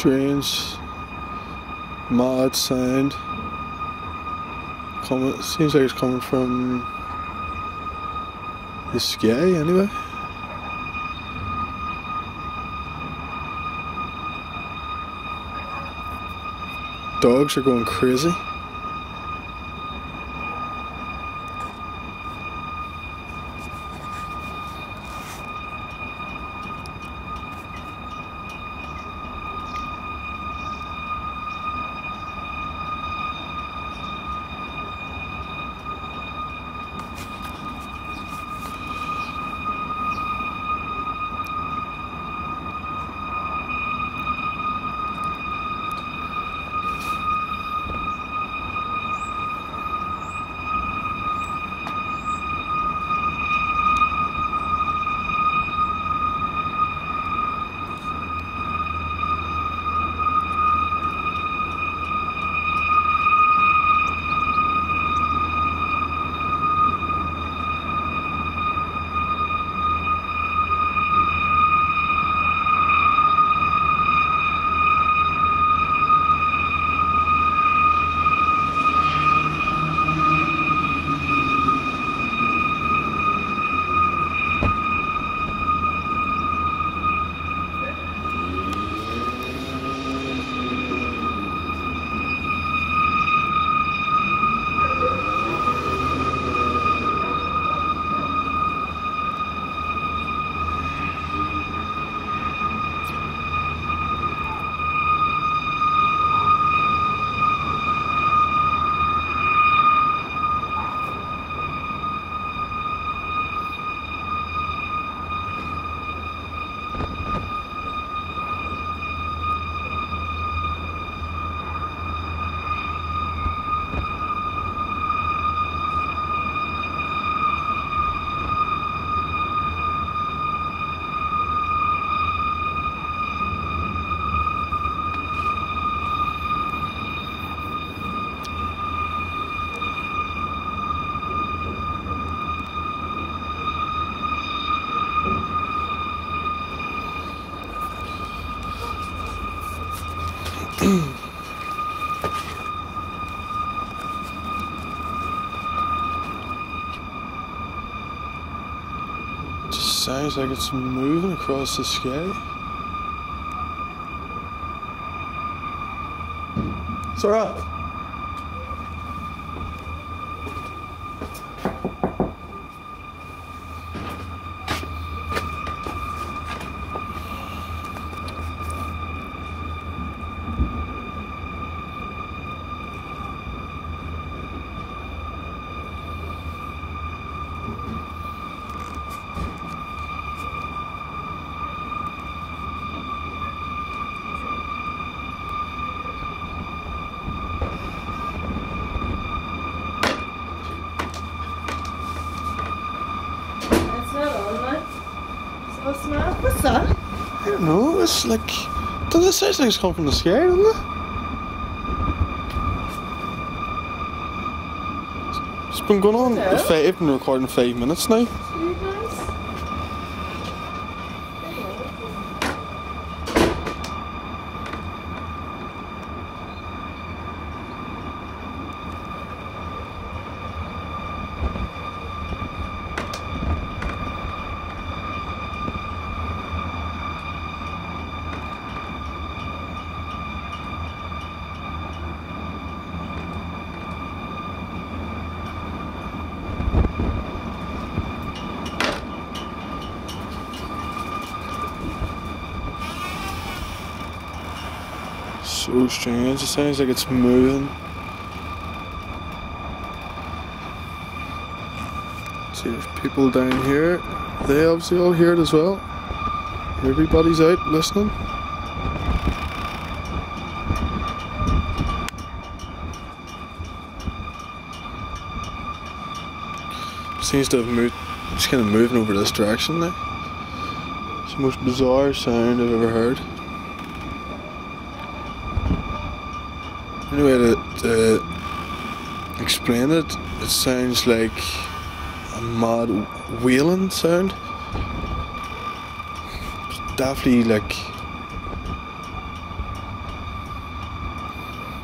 strange, mad sound. Seems like it's coming from the sky anyway. Dogs are going crazy. Just sounds like it's moving across the sky. It's alright. What's that? I don't know, it's like... Doesn't it sound like it's coming from the sky, doesn't it? It's been going on I've been recording 5 minutes now. So strange, it sounds like it's moving. See, there's people down here. They obviously all hear it as well. Everybody's out listening. Seems to have moved, it's kind of moving over this direction now. It's the most bizarre sound I've ever heard. Anyway, to explain it, it sounds like a mad wailing sound. It's definitely like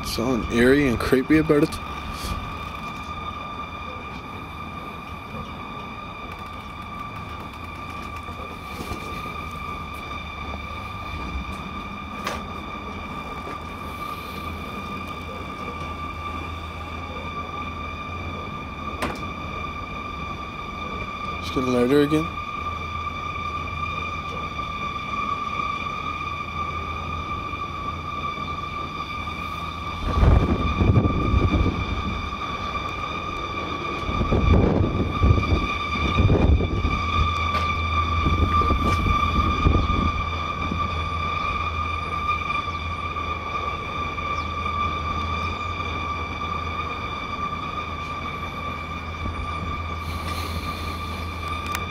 Something eerie and creepy about it. Just get a lighter again.